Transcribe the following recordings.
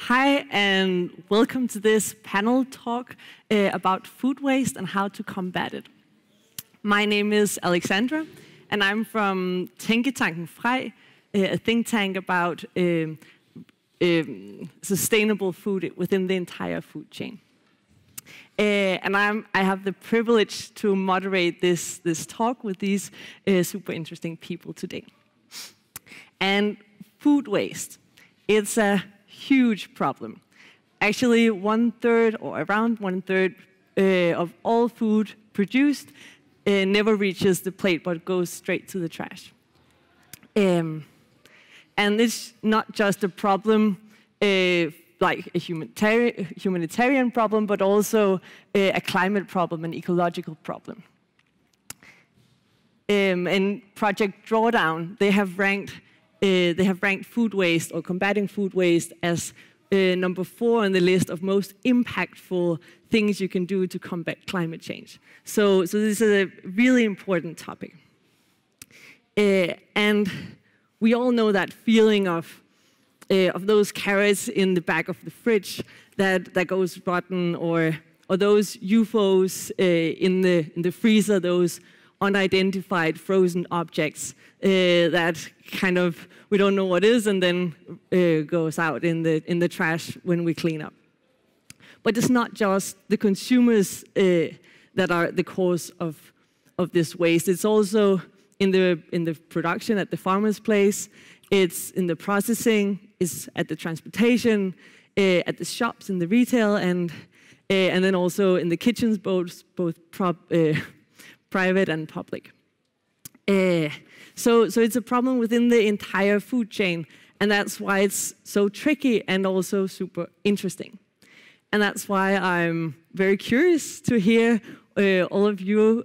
Hi, and welcome to this panel talk about food waste and how to combat it. My name is Alexandra, and I'm from Tænketanken Frej, a think tank about sustainable food within the entire food chain. And I have the privilege to moderate this talk with these super interesting people today. And food waste, it's a huge problem. Actually, 1/3 or around 1/3 of all food produced never reaches the plate, but goes straight to the trash. And it's not just a problem like a humanitarian problem, but also a climate problem, an ecological problem. And Project Drawdown, they have ranked food waste or combating food waste as number 4 on the list of most impactful things you can do to combat climate change. So this is a really important topic. And we all know that feeling of those carrots in the back of the fridge that goes rotten, or those UFOs in the freezer, those unidentified frozen objects that kind of we don't know what is, and then goes out in the trash when we clean up. But it's not just the consumers that are the cause of this waste. It's also in the production at the farmer's place. It's in the processing. It's at the transportation, at the shops, in the retail, and then also in the kitchens, both private and public. So it's a problem within the entire food chain, and that's why it's so tricky and also super interesting. And that's why I'm very curious to hear all of you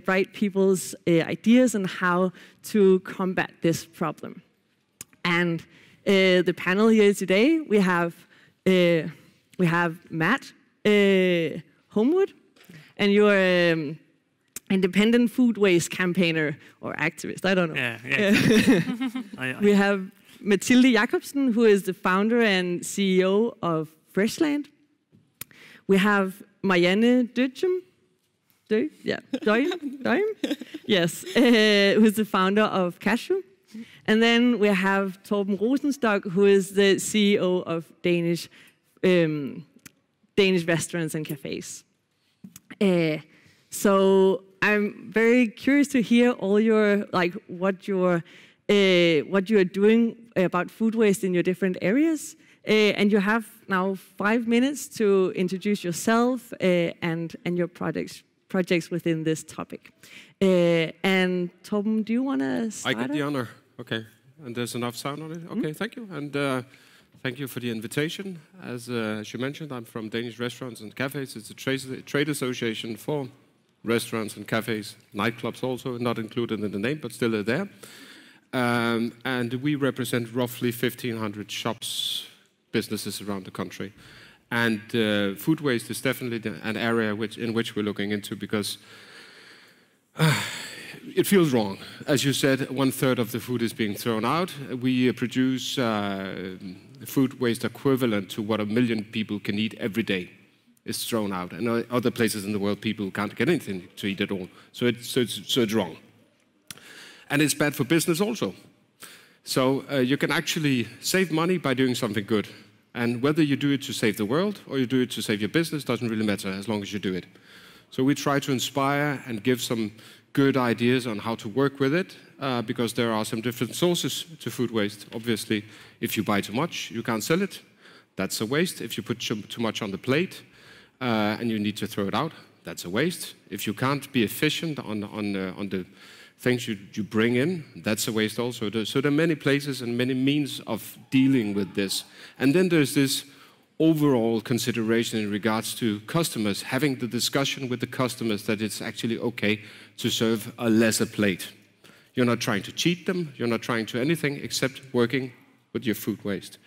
bright people's ideas on how to combat this problem. And the panel here today, we have Matt Homewood, and you're independent food waste campaigner or activist, I don't know. Yeah. We have Mathilde Jakobsen, who is the founder and CEO of Fresh.Land. We have Marianne Duijm, yes, who's the founder of Casju. And then we have Torben Rosentstock, who is the CEO of Danish restaurants and cafes. So I'm very curious to hear all your what you're doing about food waste in your different areas. And you have now 5 minutes to introduce yourself and your projects within this topic. And Torben, do you want to start? I get the honor. Okay, and there's enough sound on it? Okay, thank you. And thank you for the invitation. As you mentioned, I'm from Danish Restaurants and Cafes. It's a trade association for restaurants and cafes, nightclubs also, not included in the name, but still are there. And we represent roughly 1,500 shops, businesses around the country. And food waste is definitely an area in which we're looking into, because it feels wrong. As you said, 1/3 of the food is being thrown out. We produce food waste equivalent to what 1 million people can eat every day. Is thrown out. And other places in the world, people can't get anything to eat at all. So it's wrong. And it's bad for business also. So you can actually save money by doing something good. And whether you do it to save the world or you do it to save your business doesn't really matter, as long as you do it. So we try to inspire and give some good ideas on how to work with it, because there are some different sources to food waste. Obviously, if you buy too much, you can't sell it. That's a waste. If you put too much on the plate and you need to throw it out, that's a waste. If you can't be efficient on the things you bring in, that's a waste also. So there are many places and many means of dealing with this. And then there's this overall consideration in regards to customers, having the discussion with the customers that it's actually okay to serve a lesser plate. You're not trying to cheat them, you're not trying to anything except working with your food waste.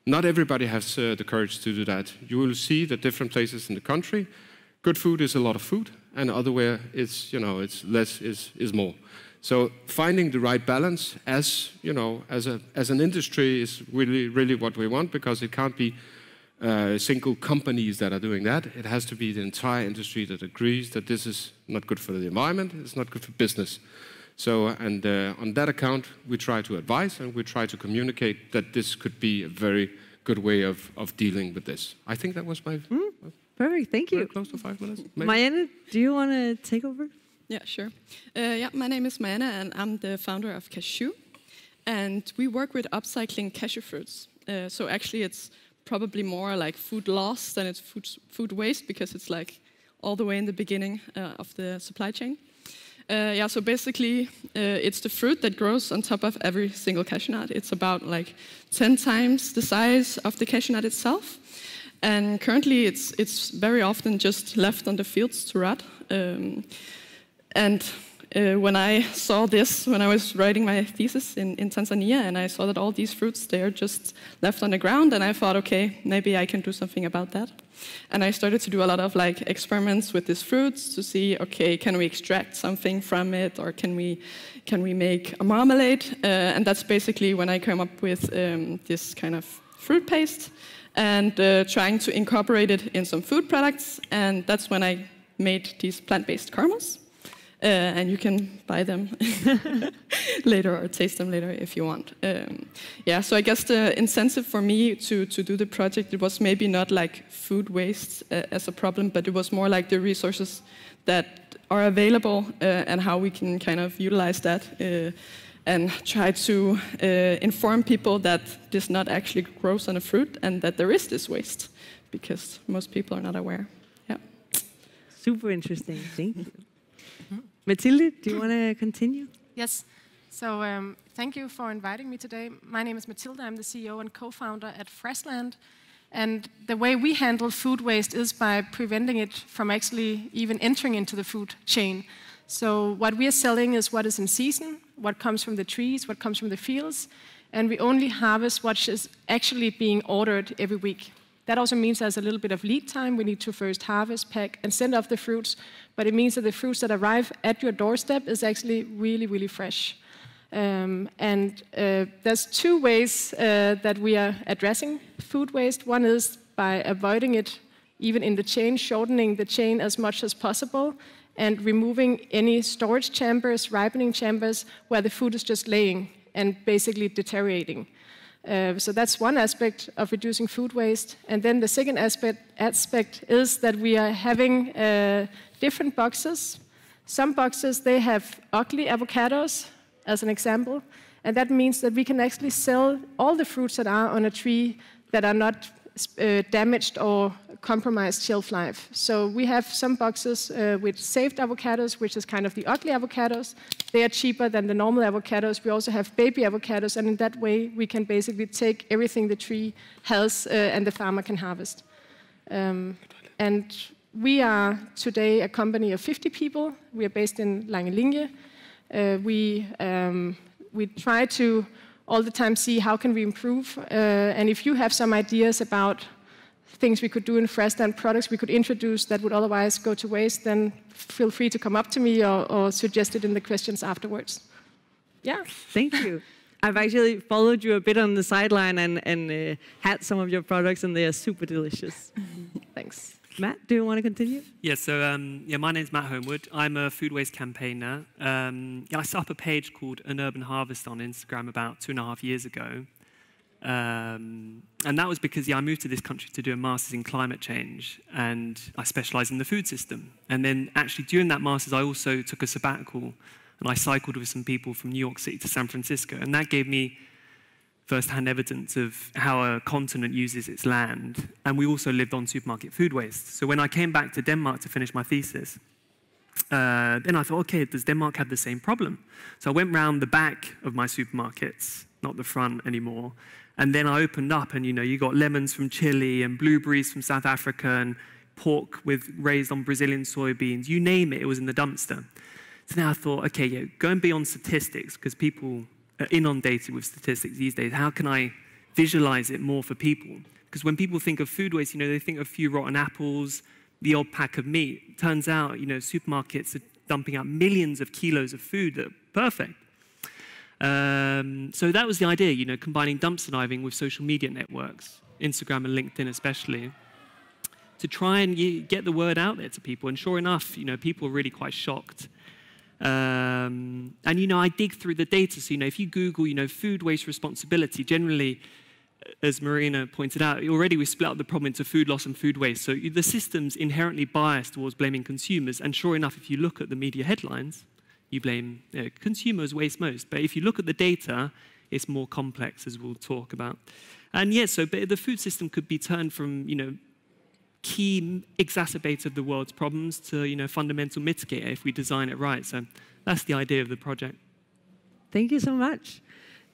Not everybody has the courage to do that. You will see that different places in the country, good food is a lot of food, and otherwhere it's, it's less is more. So finding the right balance as an industry is really what we want, because it can't be single companies that are doing that. It has to be the entire industry that agrees that this is not good for the environment, it's not good for business. So, and on that account, we try to advise and we try to communicate that this could be a very good way of dealing with this. I think that was my... Perfect, thank you. Close to 5 minutes, maybe. Marianne, do you want to take over? Yeah, sure. My name is Marianne and I'm the founder of Casju. And we work with upcycling cashew fruits. So actually it's probably more like food loss than it's food waste, because it's like all the way in the beginning of the supply chain. So basically it's the fruit that grows on top of every single cashew nut. It's about like 10 times the size of the cashew nut itself. And currently it's very often just left on the fields to rot. When I saw this, when I was writing my thesis in Tanzania, and I saw that all these fruits, they're just left on the ground, and I thought, okay, maybe I can do something about that. And I started to do a lot of like experiments with these fruits to see, okay, can we extract something from it, or can we make a marmalade? And that's basically when I came up with this kind of fruit paste, and trying to incorporate it in some food products, and that's when I made these plant-based caramels. And you can buy them later or taste them later if you want. So I guess the incentive for me to do the project, it was maybe not like food waste as a problem, but it was more like the resources that are available and how we can kind of utilize that and try to inform people that this not actually grows on a fruit and that there is this waste, because most people are not aware. Yeah. Super interesting, thank you. Mathilde, do you want to continue? Yes. So thank you for inviting me today. My name is Mathilde. I'm the CEO and co-founder at Fresh.Land. And the way we handle food waste is by preventing it from actually even entering into the food chain. So what we are selling is what is in season, what comes from the trees, what comes from the fields, and we only harvest what is actually being ordered every week. That also means there's a little bit of lead time. We need to first harvest, pack, and send off the fruits. But it means that the fruits that arrive at your doorstep is actually really, really fresh. There's two ways that we are addressing food waste. One is by avoiding it even in the chain, shortening the chain as much as possible, and removing any storage chambers, ripening chambers, where the food is just laying and basically deteriorating. So that's one aspect of reducing food waste. And then the second aspect is that we are having different boxes. Some boxes, they have ugly avocados, as an example. And that means that we can actually sell all the fruits that are on a tree that are not damaged or compromised shelf life. So we have some boxes with saved avocados, which is kind of the ugly avocados. They are cheaper than the normal avocados. We also have baby avocados, and in that way we can basically take everything the tree has and the farmer can harvest. And we are today a company of 50 people. We are based in Langelinje. We try to all the time see how can we improve. And if you have some ideas about things we could do in Fresh.Land, products we could introduce that would otherwise go to waste, then feel free to come up to me or suggest it in the questions afterwards. Yeah. Thank you. I've actually followed you a bit on the sideline and had some of your products, and they are super delicious. Thanks. Matt, do you want to continue? Yeah, so my name's Matt Homewood. I'm a food waste campaigner. I set up a page called An Urban Harvest on Instagram about 2.5 years ago. And that was because I moved to this country to do a master's in climate change, and I specialize in the food system. And then actually during that master's, I also took a sabbatical, and I cycled with some people from New York City to San Francisco, and that gave me first-hand evidence of how a continent uses its land. And we also lived on supermarket food waste. So when I came back to Denmark to finish my thesis, then I thought, okay, does Denmark have the same problem? So I went round the back of my supermarkets, not the front anymore. And then I opened up, and you got lemons from Chile and blueberries from South Africa and pork raised on Brazilian soybeans. You name it, it was in the dumpster. So now I thought, okay, yeah, going beyond statistics, because people are inundated with statistics these days. How can I visualize it more for people? Because when people think of food waste, they think of a few rotten apples, the odd pack of meat. Turns out, supermarkets are dumping out millions of kilos of food that are perfect. So that was the idea, combining dumpster diving with social media networks. Instagram and LinkedIn especially, to try and get the word out there to people. And sure enough, people are really quite shocked. And, I dig through the data. So, if you Google, food waste responsibility, generally, as Marina pointed out, already we split up the problem into food loss and food waste. So the system's inherently biased towards blaming consumers. And sure enough, if you look at the media headlines, you blame consumers waste most. But if you look at the data, it's more complex, as we'll talk about. And yes, but the food system could be turned from, key exacerbator of the world's problems to, fundamental mitigator if we design it right. So that's the idea of the project. Thank you so much.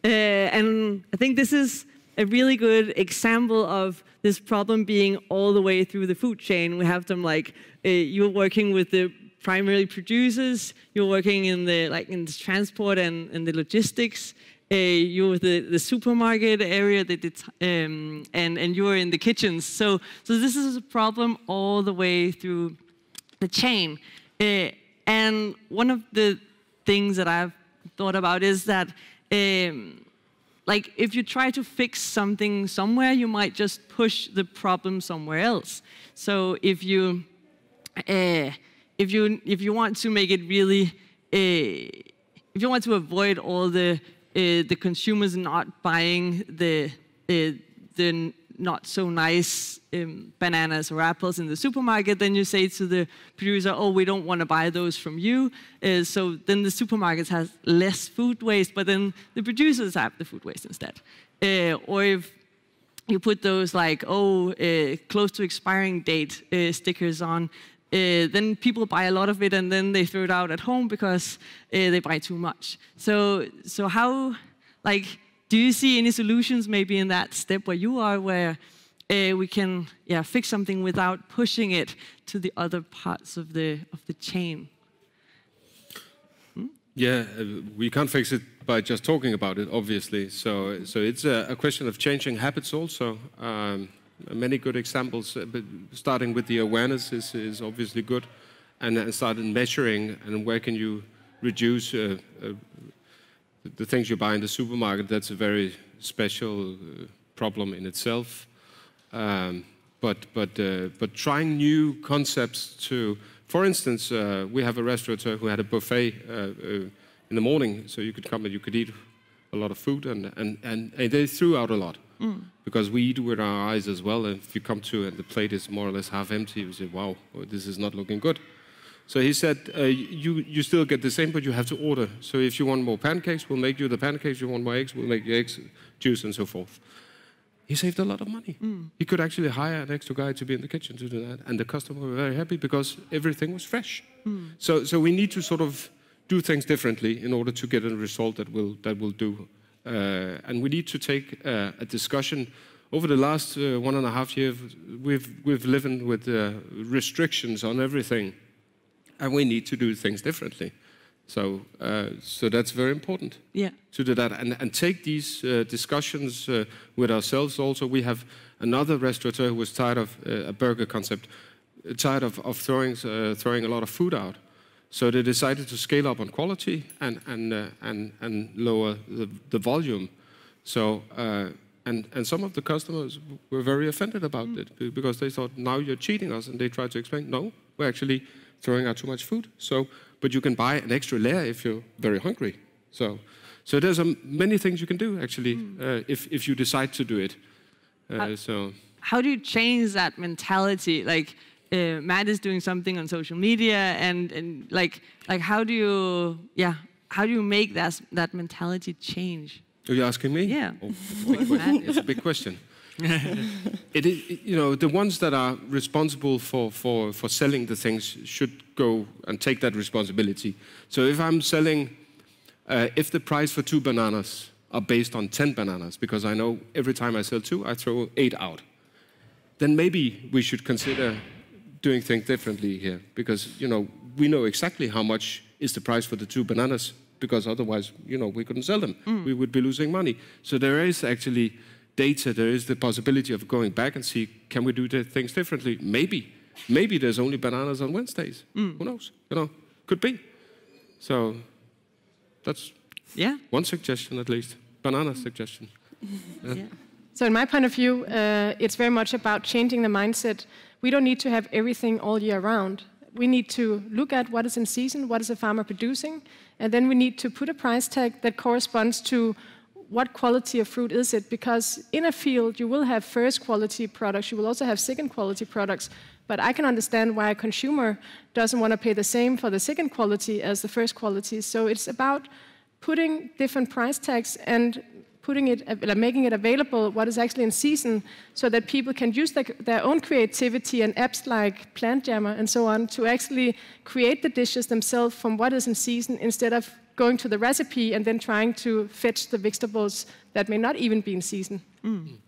And I think this is a really good example of this problem being all the way through the food chain. We have them like, you're working with the primary producers, you're working in the transport and the logistics, you're the supermarket area, and you're in the kitchens. So this is a problem all the way through the chain. And one of the things that I've thought about is that if you try to fix something somewhere, you might just push the problem somewhere else. So if you want to make it really, if you want to avoid all the consumers not buying the not so nice bananas or apples in the supermarket, then you say to the producer, oh, we don't want to buy those from you. So then the supermarkets has less food waste, but then the producers have the food waste instead. Or if you put those close to expiring date stickers on, then people buy a lot of it and then they throw it out at home because they buy too much. So how, do you see any solutions maybe in that step where you are, where we can fix something without pushing it to the other parts of the chain? Yeah, we can't fix it by just talking about it, obviously. So it's a question of changing habits also. Many good examples, but starting with the awareness is obviously good, and starting measuring and where can you reduce the things you buy in the supermarket. That's a very special problem in itself. But trying new concepts to, for instance, we have a restaurateur who had a buffet in the morning, so you could come and you could eat a lot of food, and they threw out a lot. Because we eat with our eyes as well. And if you come to and the plate is more or less half empty, you say, wow, this is not looking good. So he said, you still get the same, but you have to order. So if you want more pancakes, we'll make you the pancakes. You want more eggs, we'll make you eggs, juice, and so forth. He saved a lot of money. He could actually hire an extra guy to be in the kitchen to do that. And the customer were very happy because everything was fresh. So we need to sort of do things differently in order to get a result that will do. And we need to take a discussion. Over the last 1.5 years, we've lived with restrictions on everything, and we need to do things differently. So that's very important. Yeah. To do that and take these discussions with ourselves. Also, we have another restaurateur who was tired of a burger concept, tired of throwing a lot of food out. So they decided to scale up on quality and lower the volume. So and some of the customers were very offended about it because they thought, now you're cheating us, and they tried to explain, no, we're actually throwing out too much food. So, but you can buy an extra layer if you're very hungry. So there's many things you can do actually if you decide to do it. How do you change that mentality? Matt is doing something on social media, and how do you make that mentality change? Are you asking me? Yeah. Oh, it's a big question. It is, the ones that are responsible for selling the things should go and take that responsibility. So if I'm selling, if the price for 2 bananas are based on 10 bananas, because I know every time I sell 2, I throw 8 out, then maybe we should consider doing things differently here, because we know exactly how much is the price for the 2 bananas, because otherwise we couldn't sell them. We would be losing money. So there is actually data. There is the possibility of going back and see, can we do things differently? Maybe there's only bananas on Wednesdays. Who knows? Could be. So that's one suggestion at least. Banana suggestion. Yeah. So in my point of view, it's very much about changing the mindset. We don't need to have everything all year round. We need to look at what is in season, what is a farmer producing, and then we need to put a price tag that corresponds to what quality of fruit is it, because in a field you will have first quality products, you will also have second quality products, but I can understand why a consumer doesn't want to pay the same for the second quality as the first quality. So it's about putting different price tags and making it available what is actually in season, so that people can use their own creativity and apps like Plant Jammer and so on to actually create the dishes themselves from what is in season, instead of going to the recipe and then trying to fetch the vegetables that may not even be in season. Mm.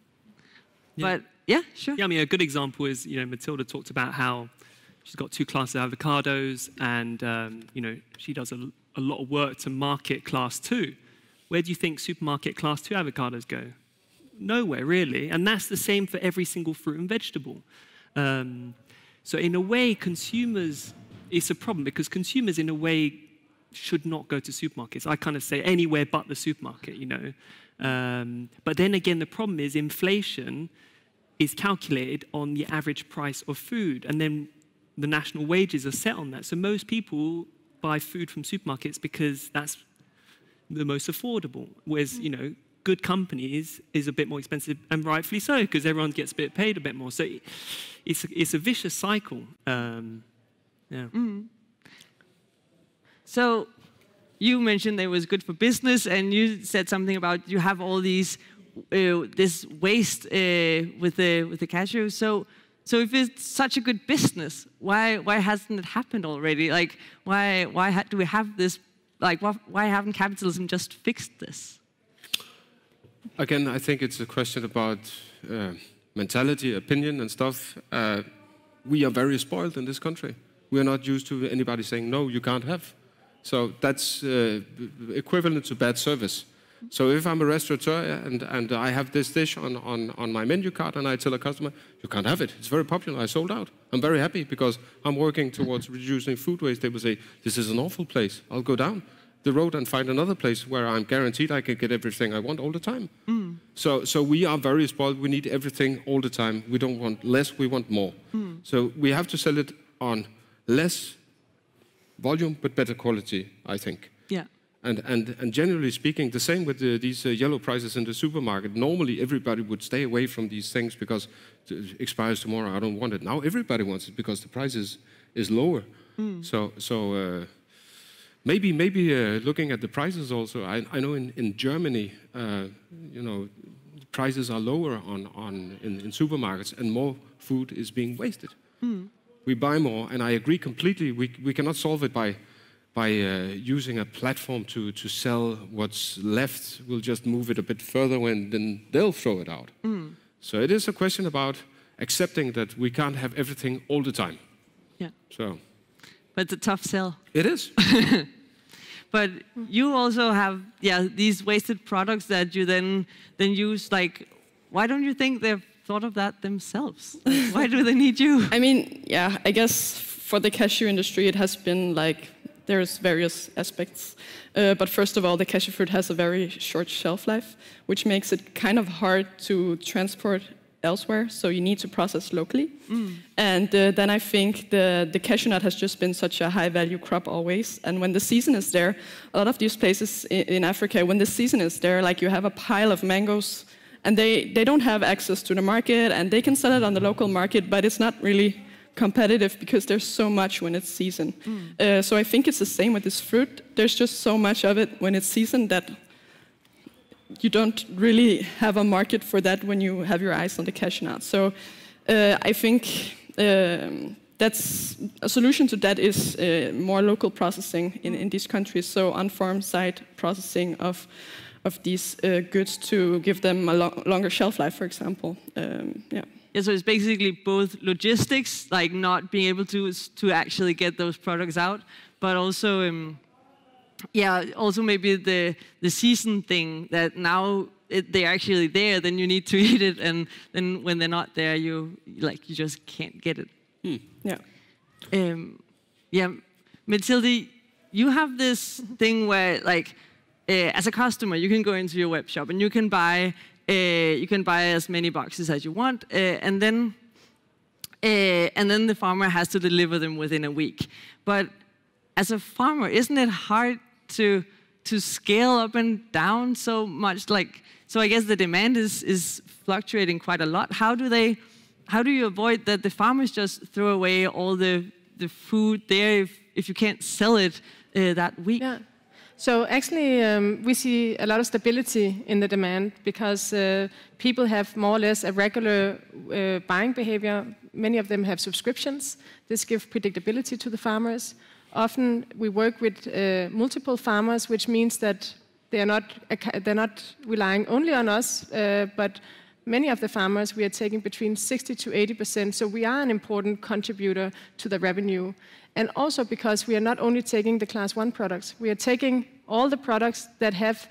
Yeah. But yeah, sure. Yeah, I mean, a good example is, Mathilde talked about how she's got 2 classes of avocados, and she does a lot of work to market class 2. Where do you think supermarket class 2 avocados go? Nowhere, really. And that's the same for every single fruit and vegetable. So in a way, consumers, it's a problem, because consumers, in a way, should not go to supermarkets. I kind of say anywhere but the supermarket, But then again, the problem is inflation is calculated on the average price of food, and then the national wages are set on that. So most people buy food from supermarkets because that's the most affordable, whereas, good companies is a bit more expensive, and rightfully so, because everyone gets paid a bit more. So it's a vicious cycle. Yeah. Mm. So you mentioned that it was good for business, and you said something about you have all these this waste with the cashew. So if it's such a good business, why hasn't it happened already? Like why do we have this? Like why haven't capitalism just fixed this? Again, I think it's a question about mentality, opinion, and stuff. We are very spoiled in this country. We are not used to anybody saying no, you can't have. So that's equivalent to bad service. So if I'm a restaurateur and I have this dish on my menu card, and I tell a customer, you can't have it, it's very popular, I sold out. I'm very happy because I'm working towards reducing food waste. They will say, this is an awful place, I'll go down the road and find another place where I'm guaranteed I can get everything I want all the time. Mm. So we are very spoiled, we need everything all the time. We don't want less, we want more. Mm. So we have to sell it on less volume but better quality, I think. Yeah. And generally speaking, the same with these yellow prices in the supermarket. Normally, everybody would stay away from these things because it expires tomorrow. I don't want it. Now everybody wants it because the price is lower. Mm. So maybe looking at the prices also. I know in Germany, the prices are lower in supermarkets, and more food is being wasted. Mm. We buy more, and I agree completely. We cannot solve it by using a platform to sell what's left. We'll just move it a bit further, and then they'll throw it out. Mm. So it is a question about accepting that we can't have everything all the time. Yeah. So. But it's a tough sell. It is. But you also have these wasted products that you then use. Like, why don't you think they've thought of that themselves? Like, why do they need you? I mean, I guess for the cashew industry, it has been like, there's various aspects. But first of all, the cashew fruit has a very short shelf life, which makes it kind of hard to transport elsewhere. So you need to process locally. Mm. And then I think the cashew nut has just been such a high value crop always. And when the season is there, a lot of these places in Africa, when the season is there, like you have a pile of mangoes, and they don't have access to the market, and they can sell it on the local market, but it's not really competitive because there's so much when it's season. Mm. So I think it's the same with this fruit. There's just so much of it when it's season that you don't really have a market for that when you have your eyes on the cashew nut. So I think that's a solution to that is more local processing in these countries. So on-farm side processing of these goods to give them a longer shelf life, for example. Yeah, so it's basically both logistics, like not being able to actually get those products out, but also, also maybe the season thing that now they're actually there, then you need to eat it, and then when they're not there, you just can't get it. Yeah. Mathilde, you have this thing where, like, as a customer, you can go into your web shop and you can buy You can buy as many boxes as you want, and then the farmer has to deliver them within a week. But as a farmer, isn't it hard to scale up and down so much? Like, so I guess the demand is fluctuating quite a lot. How do you avoid that the farmers just throw away all the food there if you can't sell it that week? Yeah. So actually, we see a lot of stability in the demand because people have more or less a regular buying behavior. Many of them have subscriptions. This gives predictability to the farmers. Often we work with multiple farmers, which means that they're not relying only on us, but many of the farmers we are taking between 60 to 80%. So we are an important contributor to the revenue. And also because we are not only taking the class 1 products, we are taking all the products that have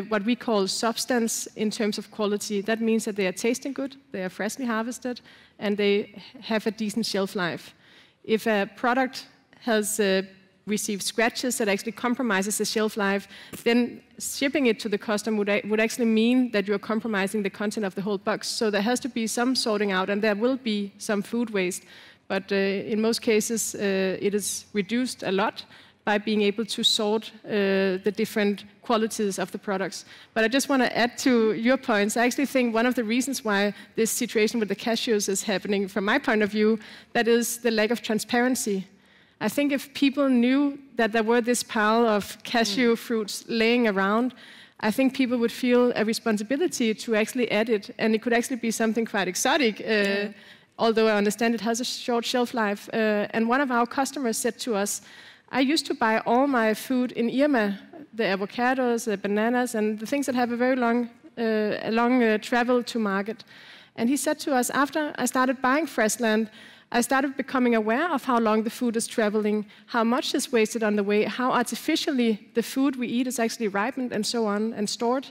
what we call substance in terms of quality. That means that they are tasting good, they are freshly harvested, and they have a decent shelf life. If a product has received scratches that actually compromises the shelf life, then shipping it to the customer would actually mean that you're compromising the content of the whole box. So there has to be some sorting out, and there will be some food waste. But in most cases, it is reduced a lot by being able to sort the different qualities of the products. But I just want to add to your points. I actually think one of the reasons why this situation with the cashews is happening, from my point of view, that is the lack of transparency. I think if people knew that there were this pile of cashew fruits laying around, I think people would feel a responsibility to actually add it, and it could actually be something quite exotic, although I understand it has a short shelf life. And one of our customers said to us, I used to buy all my food in Irma, the avocados, the bananas, and the things that have a very long travel to market. And he said to us, after I started buying Fresh.Land, I started becoming aware of how long the food is traveling, how much is wasted on the way, how artificially the food we eat is actually ripened and so on and stored.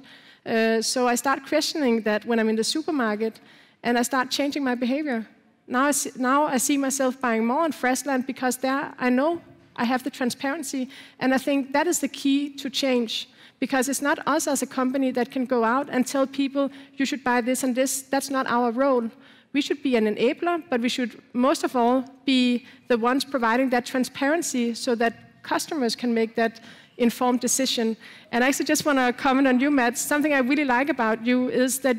So I start questioning that when I'm in the supermarket, and I start changing my behavior. Now I see myself buying more on Fresh.Land because there I know I have the transparency, and I think that is the key to change. Because it's not us as a company that can go out and tell people, you should buy this and this. That's not our role. We should be an enabler, but we should most of all be the ones providing that transparency so that customers can make that informed decision. And I actually just want to comment on you, Matt. Something I really like about you is that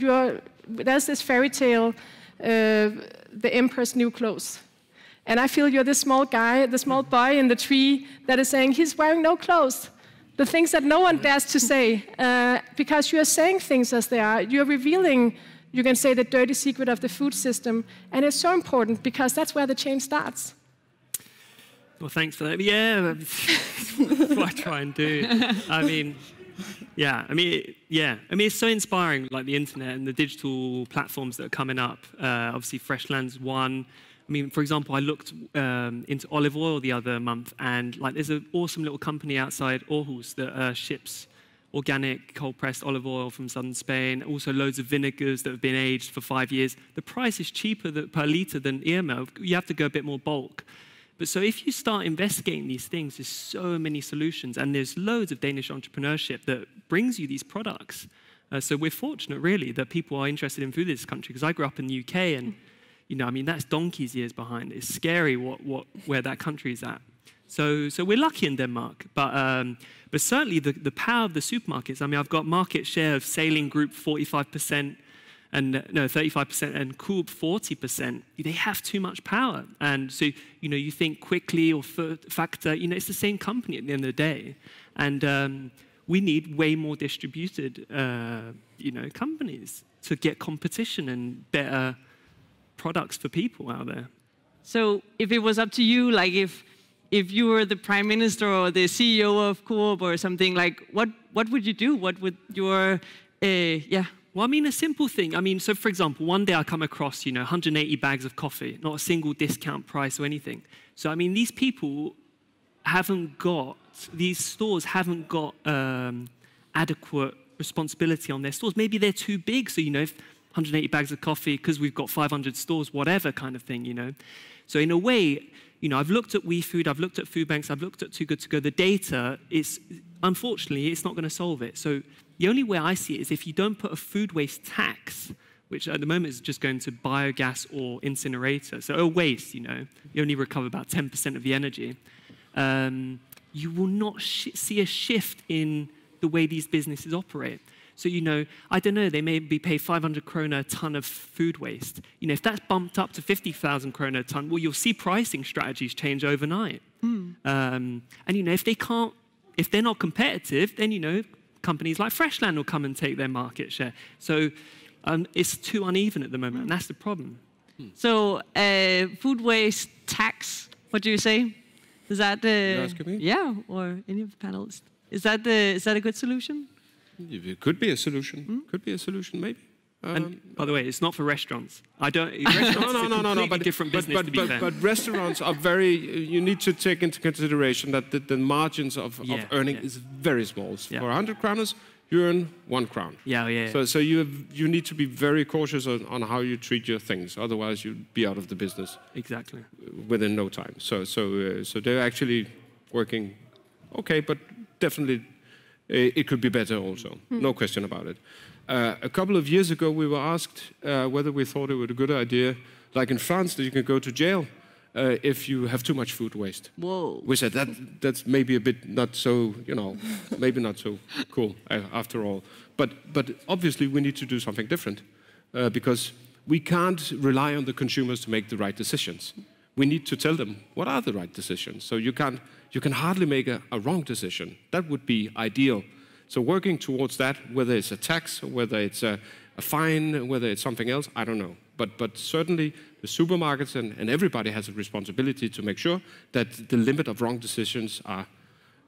there's this fairy tale, the Emperor's New Clothes. And I feel you're this small guy, the small boy in the tree that is saying, he's wearing no clothes. The things that no one dares to say, because you are saying things as they are. You're revealing, you can say, the dirty secret of the food system. And it's so important because that's where the change starts. Well, thanks for that. Yeah, that's what I try and do. I mean, it's so inspiring, like the internet and the digital platforms that are coming up. Obviously, Fresh.Land's one. I mean, for example, I looked into olive oil the other month, and like, there's an awesome little company outside Aarhus that ships organic cold-pressed olive oil from southern Spain, also loads of vinegars that have been aged for 5 years. The price is cheaper per litre than Irma. You have to go a bit more bulk. But so if you start investigating these things, there's so many solutions, and there's loads of Danish entrepreneurship that brings you these products. So we're fortunate, really, that people are interested in food in this country, because I grew up in the UK, and I mean, that's donkey's years behind. It's scary where that country is at. So we're lucky in Denmark, but certainly the power of the supermarkets. I mean, I've got market share of Sailing Group 45%, and 35%, and Coop 40%. They have too much power, and so you think Quickly or Factor. It's the same company at the end of the day, and we need way more distributed, companies to get competition and better products for people out there. So if it was up to you, like if you were the prime minister or the CEO of Coop or something, like what would you do? What would your Well, I mean, a simple thing. I mean, so for example, one day I come across 180 bags of coffee, not a single discount price or anything. So I mean, these stores haven't got adequate responsibility on their stores. Maybe they're too big, so if 180 bags of coffee because we've got 500 stores, whatever kind of thing, So in a way, I've looked at WeFood, I've looked at food banks, I've looked at Too Good To Go. The data unfortunately, it's not going to solve it. So the only way I see it is if you don't put a food waste tax, which at the moment is just going to biogas or incinerator. So waste, you know, you only recover about 10% of the energy. You will not see a shift in the way these businesses operate. So, you know, I don't know, they maybe pay 500 kroner a ton of food waste. You know, if that's bumped up to 50,000 kroner a ton, well, you'll see pricing strategies change overnight. And, you know, if they're not competitive, then, you know, companies like Fresh.Land will come and take their market share. So it's too uneven at the moment, and that's the problem. So, food waste tax, what do you say? Is that You're asking me? Yeah, or any of the panelists? Is that a good solution? It could be a solution. Could be a solution, maybe. And by the way, it's not for restaurants. Restaurants no. Different business. But restaurants are very. You need to take into consideration that the margins of earning is very small. For 100 kroners, you earn 1 crown. So you need to be very cautious on how you treat your things. Otherwise, you'd be out of the business. Exactly. Within no time. So they're actually working okay, but definitely. It could be better also, no question about it. A couple of years ago, we were asked whether we thought it was a good idea, like in France, that you can go to jail if you have too much food waste. Whoa. We said that's maybe a bit not so, you know, maybe not so cool after all. But obviously we need to do something different because we can't rely on the consumers to make the right decisions. We need to tell them what are the right decisions. So you can hardly make a wrong decision. That would be ideal. So working towards that, whether it's a tax, or whether it's a fine, whether it's something else, I don't know. But certainly the supermarkets and everybody has a responsibility to make sure that the limit of wrong decisions are,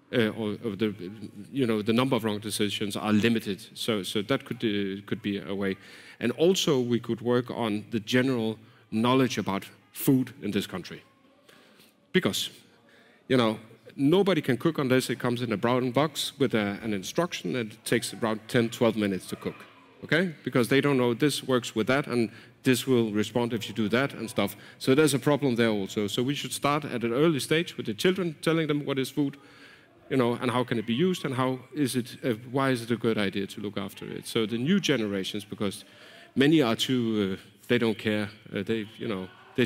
the number of wrong decisions are limited. So that could be a way. And also we could work on the general knowledge about food in this country. Because, you know, nobody can cook unless it comes in a brown box with an instruction that it takes around 10, 12 minutes to cook, okay? Because they don't know this works with that and this will respond if you do that and stuff. So there's a problem there also. So we should start at an early stage with the children, telling them what is food, you know, and how can it be used and why is it a good idea to look after it. So the new generations, because many are too, they don't care, they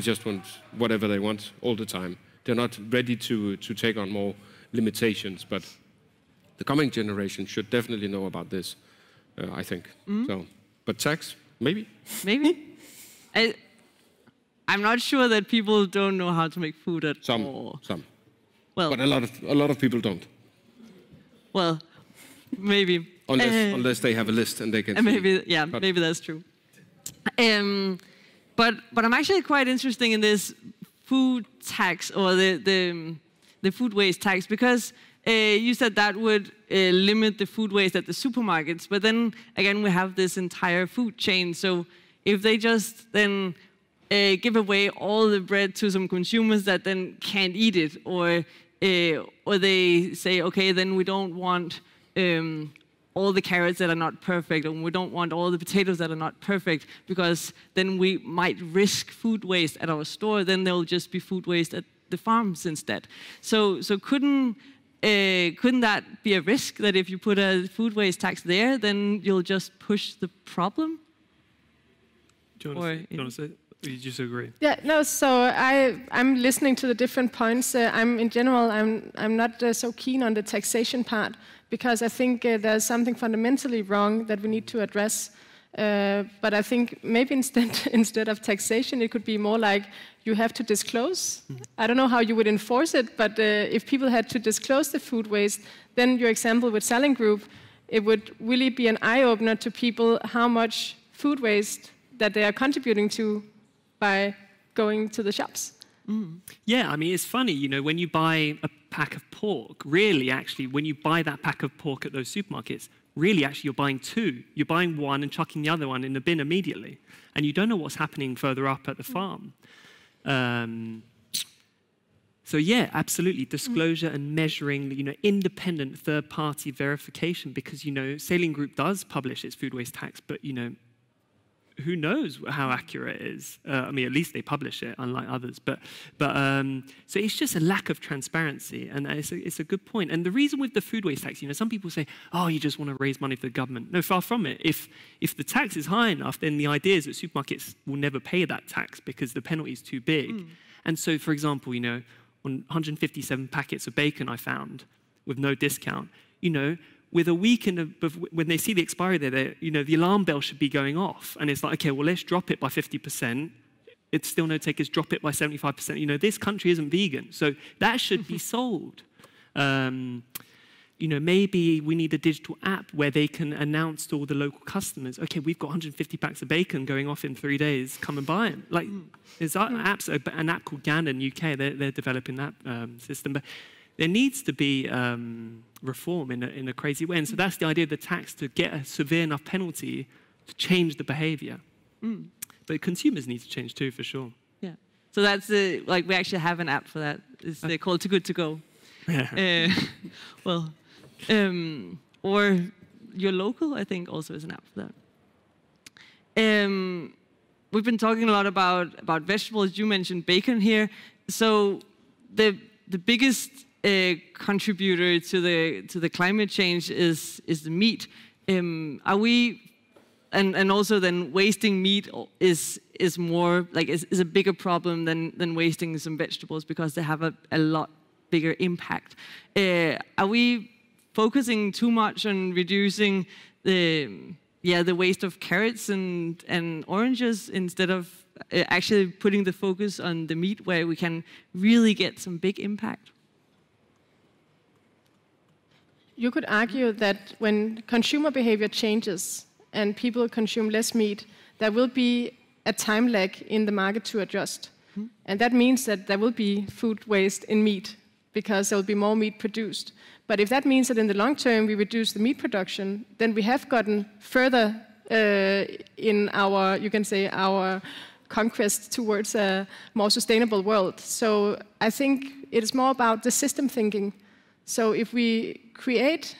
just want whatever they want all the time. They're not ready to take on more limitations, but the coming generation should definitely know about this, I think. So, but tax, maybe? Maybe. I'm not sure that people don't know how to make food at all. Some. Well, but a lot of people don't. Well, maybe. Unless they have a list and they can. Maybe that's true. But I'm actually quite interested in this food tax or the food waste tax because you said that would limit the food waste at the supermarkets. But then again, we have this entire food chain. So if they just then give away all the bread to some consumers that then can't eat it, or they say, okay, then we don't want all the carrots that are not perfect, and we don't want all the potatoes that are not perfect, because then we might risk food waste at our store, then there will just be food waste at the farms instead. So couldn't that be a risk, that if you put a food waste tax there, then you'll just push the problem? Do you want to say it? Or you just agree? Yeah, no, so I'm listening to the different points. In general, I'm not so keen on the taxation part, because I think there's something fundamentally wrong that we need to address. But I think maybe instead of taxation, it could be more like you have to disclose. I don't know how you would enforce it, but if people had to disclose the food waste, then your example with Salling Group, it would really be an eye-opener to people how much food waste that they are contributing to by going to the shops. Yeah, I mean, it's funny, you know, when you buy a pack of pork, really, actually, when you buy that pack of pork at those supermarkets, really, actually, you're buying two. You're buying one and chucking the other one in the bin immediately. And you don't know what's happening further up at the farm. So yeah, absolutely, disclosure and measuring, you know, independent third-party verification, because, you know, Salling Group does publish its food waste tax, but, you know, who knows how accurate it is? I mean, at least they publish it, unlike others. So it's just a lack of transparency, and it's a good point. And the reason with the food waste tax, some people say, oh, you just want to raise money for the government. No, far from it. If the tax is high enough, then the idea is that supermarkets will never pay that tax because the penalty is too big. And so, for example, on 157 packets of bacon I found with no discount, with a week when they see the expiry there, the alarm bell should be going off. And it's like, okay, well, let's drop it by 50%. It's still no takers, drop it by 75%. This country isn't vegan. So that should be solved. Maybe we need a digital app where they can announce to all the local customers, okay, we've got 150 packs of bacon going off in 3 days, come and buy them. Like, there's apps, an app called GAN in the UK, they're developing that system. But there needs to be reform in a crazy way. And so that's the idea of the tax, to get a severe enough penalty to change the behavior. But consumers need to change too, for sure. Yeah. So that's we actually have an app for that. It's called Too Good To Go. Or Your Local, I think, also is an app for that. We've been talking a lot about vegetables. You mentioned bacon here. So the biggest contributor to the climate change is the meat. Are we, and also then wasting meat is more is a bigger problem than wasting some vegetables because they have a lot bigger impact. Are we focusing too much on reducing the waste of carrots and oranges instead of actually putting the focus on the meat where we can really get some big impact? You could argue that when consumer behavior changes and people consume less meat, there will be a time lag in the market to adjust. And that means that there will be food waste in meat because there will be more meat produced. But if that means that in the long term we reduce the meat production, then we have gotten further in our, you can say, our conquest towards a more sustainable world. So I think it is more about the system thinking. So if we create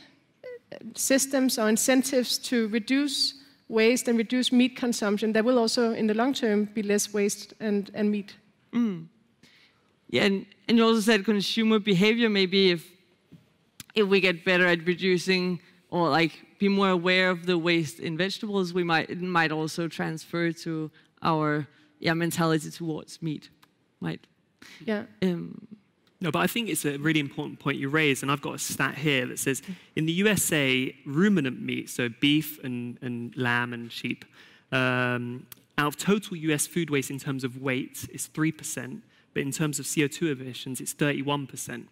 systems or incentives to reduce waste and reduce meat consumption, there will also, in the long term, be less waste and meat. Yeah, and you also said consumer behavior. Maybe if we get better at reducing or be more aware of the waste in vegetables, it might also transfer to our mentality towards meat. Yeah. No, but I think it's a really important point you raised, and I've got a stat here that says in the USA, ruminant meat, so beef and lamb and sheep, out of total US food waste in terms of weight is 3%, but in terms of CO2 emissions, it's 31%.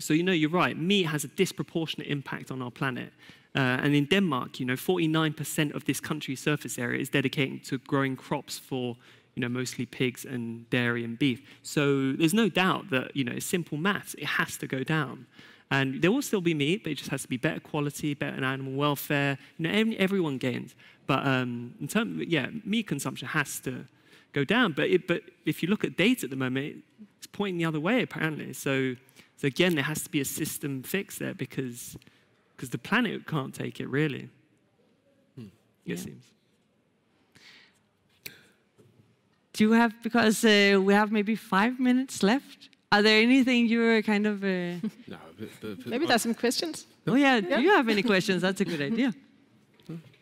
So you're right, meat has a disproportionate impact on our planet. And in Denmark, 49% of this country's surface area is dedicated to growing crops for mostly pigs and dairy and beef. So there's no doubt that, it's simple maths. It has to go down. And there will still be meat, but it just has to be better quality, better animal welfare. Everyone gains. But in terms, meat consumption has to go down. But if you look at data at the moment, it's pointing the other way, apparently. So again, there has to be a system fix there because the planet can't take it, really. It seems. Do you have, because we have maybe 5 minutes left, are there anything you're kind of... No, maybe there's some questions. Oh yeah, do you have any questions? That's a good idea.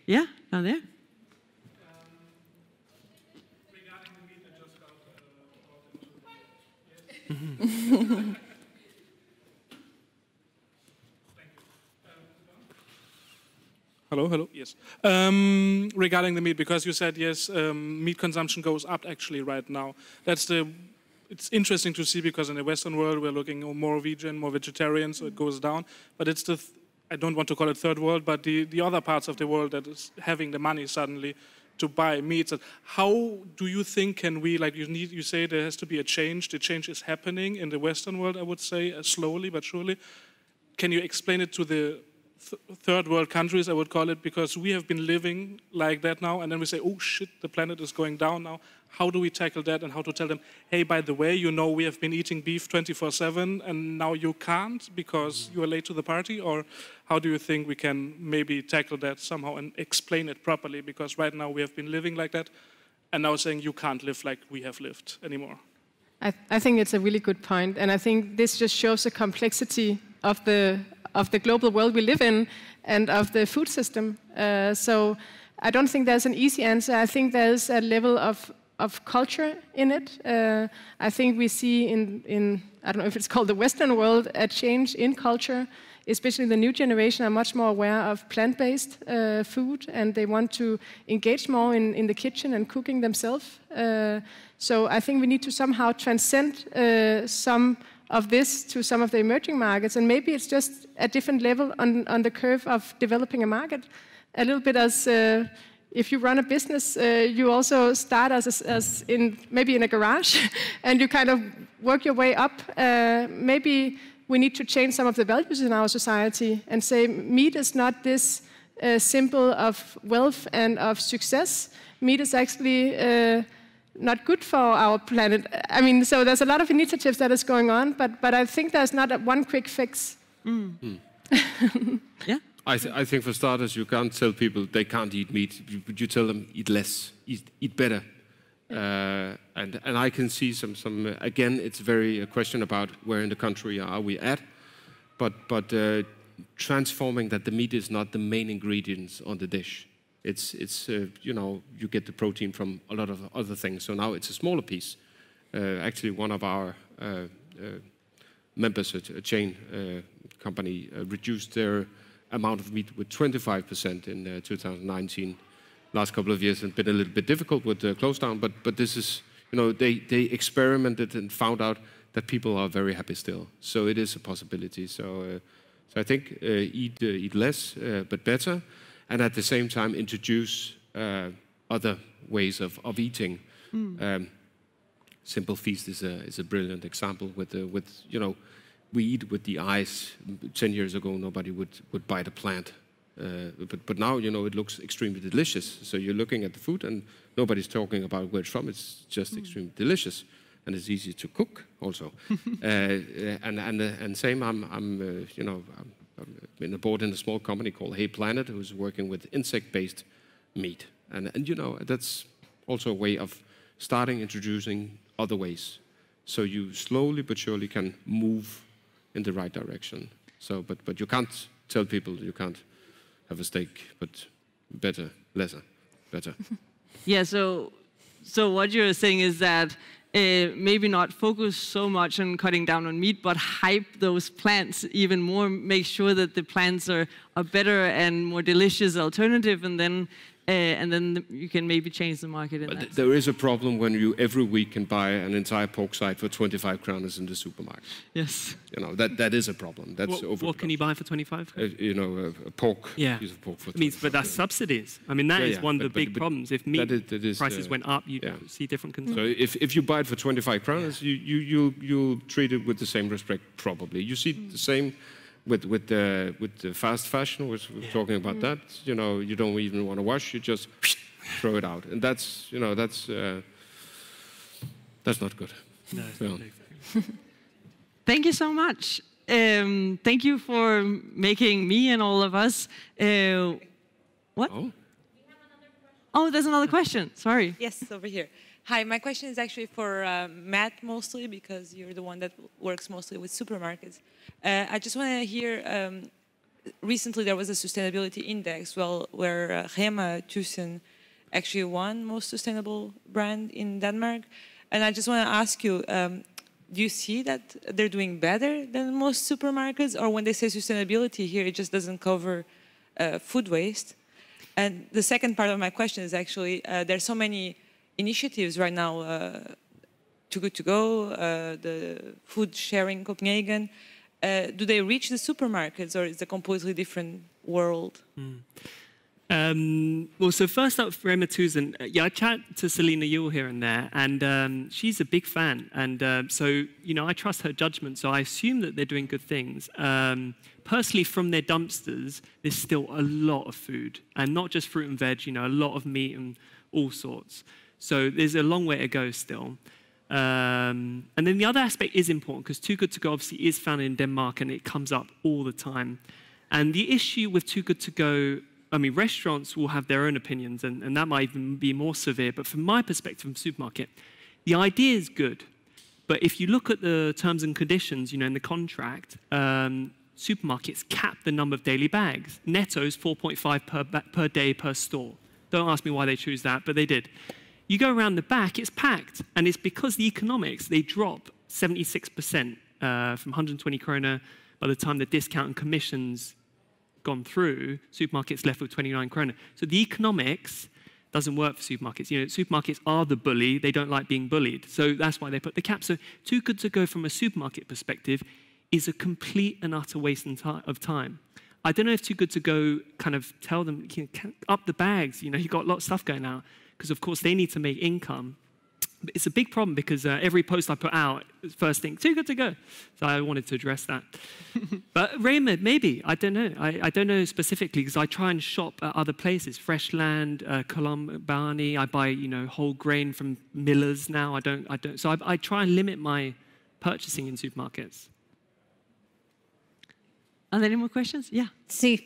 Yeah, down there. Regarding the meat that just got Hello, yes. Regarding the meat, because you said, yes, meat consumption goes up actually right now. It's interesting to see because in the Western world we're looking more vegan, more vegetarian, so it goes down. But it's I don't want to call it third world, but the other parts of the world that is having the money suddenly to buy meat. How do you think can we, you say there has to be a change. The change is happening in the Western world, I would say, slowly but surely. Can you explain it to the third world countries, I would call it, because we have been living like that now, and then we say, oh shit, the planet is going down now. How do we tackle that, and how to tell them, hey, by the way, you know we have been eating beef 24/7 and now you can't because you are late to the party? Or how do you think we can maybe tackle that somehow and explain it properly? Because right now we have been living like that, and now saying you can't live like we have lived anymore. I think it's a really good point, and I think this just shows the complexity of the global world we live in and of the food system. So I don't think there's an easy answer. I think there's a level of culture in it. I think we see in I don't know if it's called the Western world, a change in culture, especially the new generation are much more aware of plant-based food, and they want to engage more in the kitchen and cooking themselves. So I think we need to somehow transcend some of this to some of the emerging markets, and maybe it's just a different level on the curve of developing a market. A little bit as if you run a business, you also start as maybe in a garage, and you kind of work your way up. Maybe we need to change some of the values in our society and say meat is not this symbol of wealth and of success. Meat is actually not good for our planet. I mean, so there's a lot of initiatives that is going on, but I think there's not one quick fix. Yeah. I think for starters, you can't tell people they can't eat meat. You tell them eat less, eat better. And I can see some again, it's very a question about where in the country are we at, but transforming that the meat is not the main ingredients on the dish. It's you know, you get the protein from a lot of other things. So now it's a smaller piece. Actually, one of our members, a chain company, reduced their amount of meat with 25% in 2019. Last couple of years, and been a little bit difficult with the close down. But this is, you know, they experimented and found out that people are very happy still. So it is a possibility. So I think eat less but better. And at the same time introduce other ways of eating. Simple Feast is a brilliant example with you know, we eat with the eyes. 10 years ago, nobody would bite a plant, but now, you know, it looks extremely delicious. So you're looking at the food and nobody's talking about where it's from. It's just extremely delicious, and it's easy to cook also. And same, I'm you know. I've been aboard in a small company called Hey Planet, who's working with insect-based meat. And you know, that's also a way of starting introducing other ways. So you slowly but surely can move in the right direction. So, but you can't tell people you can't have a steak, but better, lesser, better. Yeah, so what you're saying is that maybe not focus so much on cutting down on meat, but hype those plants even more, make sure that the plants are better and more delicious alternative, and then you can maybe change the market in that. There is a problem when you every week can buy an entire pork side for 25 kroners in the supermarket. Yes. You know, that is a problem. That's what can you buy for 25? You know, a pork. Yeah. Piece of pork for 25. I mean, but that's subsidies. I mean, that is one of the big problems. If meat prices went up, you see different concerns. So if you buy it for 25 kroners, you'll treat it with the same respect probably. You see the same with the fast fashion. We're talking about that. You know, you don't even want to wash. You just throw it out, and that's, you know, that's not good. No, it's not good. Thank you so much. Thank you for making me and all of us. What? Oh, there's another question. Sorry. Yes, over here. Hi, my question is actually for Matt mostly, because you're the one that works mostly with supermarkets. I just want to hear, recently there was a sustainability index where Rema 1000 actually won most sustainable brand in Denmark. And I just want to ask you, do you see that they're doing better than most supermarkets? Or when they say sustainability here, it just doesn't cover food waste? And the second part of my question is actually, there's so many initiatives right now, Too Good To Go, the food sharing Copenhagen. Do they reach the supermarkets, or is it a completely different world? Well, so first up, for Emma Tusen, yeah, I chat to Selena Yule here and there, and she's a big fan. And so, you know, I trust her judgment, so I assume that they're doing good things. Personally, from their dumpsters, there's still a lot of food, and not just fruit and veg, you know, a lot of meat and all sorts. So there's a long way to go still. And then the other aspect is important, because Too Good To Go obviously is found in Denmark, and it comes up all the time. And the issue with Too Good To Go, I mean, restaurants will have their own opinions, and that might even be more severe. But from my perspective from supermarket, the idea is good. But if you look at the terms and conditions, you know, in the contract, supermarkets cap the number of daily bags. Netto is 4.5 per day per store. Don't ask me why they choose that, but they did. You go around the back, it's packed. And it's because the economics, they drop 76% from 120 kroner. By the time the discount and commissions gone through, supermarkets left with 29 kroner. So the economics doesn't work for supermarkets. You know, supermarkets are the bully. They don't like being bullied. So that's why they put the cap. So Too Good To Go from a supermarket perspective is a complete and utter waste of time. I don't know if Too Good To Go kind of tell them, you know, up the bags, you know, you've got a lot of stuff going out, because of course they need to make income. But it's a big problem because every post I put out, first thing, Too Good To Go. So I wanted to address that. But Raymond, maybe, I don't know. I don't know specifically, because I try and shop at other places. Fresh.Land, Colombani, I buy, you know, whole grain from millers now. I don't. So I try and limit my purchasing in supermarkets. Are there any more questions? Yeah. Sí.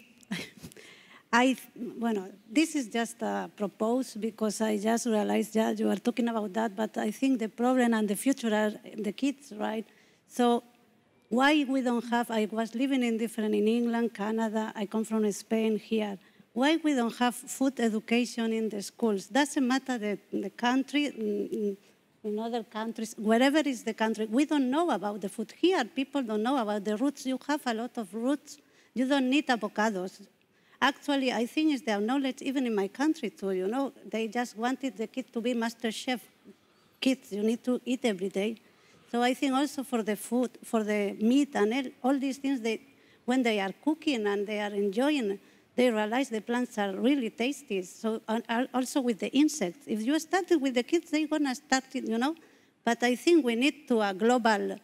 Bueno, this is just a propose because I just realized that you are talking about that, but I think the problem and the future are the kids, right? So why we don't have, I was living in England, Canada, I come from Spain here. Why we don't have food education in the schools? Doesn't matter the country, in other countries, wherever is the country, we don't know about the food. Here, people don't know about the roots. You have a lot of roots. You don't need avocados. Actually, I think it's their knowledge, even in my country too, you know. They just wanted the kids to be master chef. Kids, you need to eat every day. So I think also for the food, for the meat and all these things, when they are cooking and they are enjoying, they realize the plants are really tasty. So also with the insects. If you started with the kids, they're going to start it, you know. But I think we need to a global,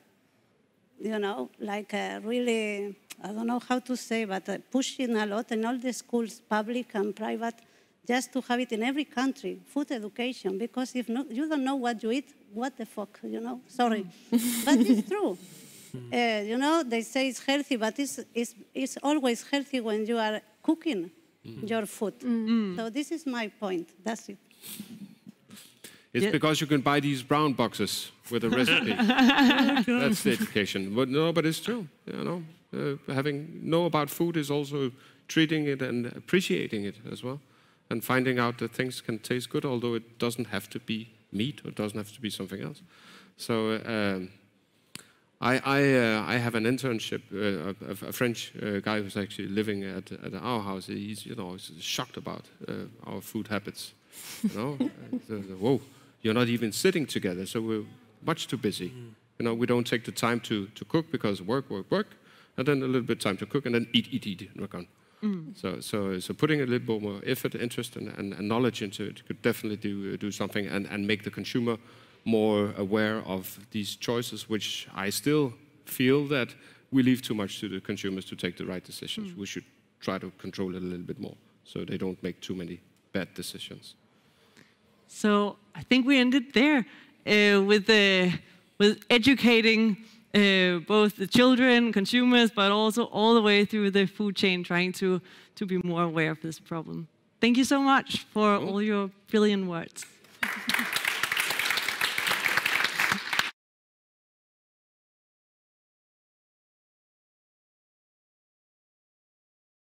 you know, like really, I don't know how to say, but pushing a lot in all the schools, public and private, just to have it in every country, food education. Because if not, you don't know what you eat, what the fuck, you know? Sorry. But it's true. You know, they say it's healthy, but it's always healthy when you are cooking your food. So this is my point. That's it. It's because you can buy these brown boxes with a recipe. That's the education. But no, but it's true. You know, know about food is also treating it and appreciating it as well, and finding out that things can taste good, although it doesn't have to be meat or it doesn't have to be something else. So I have an internship. A French guy who's actually living at our house. He's, you know, he's shocked about our food habits. You know, whoa. You're not even sitting together, so we're much too busy. You know, we don't take the time to cook because work, and then a little bit time to cook, and then eat, and we're gone. So putting a little bit more effort, interest, and knowledge into it could definitely do something and make the consumer more aware of these choices, which I still feel that we leave too much to the consumers to take the right decisions. We should try to control it a little bit more so they don't make too many bad decisions. So I think we ended there with educating both the children, consumers, but also all the way through the food chain, trying to be more aware of this problem. Thank you so much for all your brilliant words.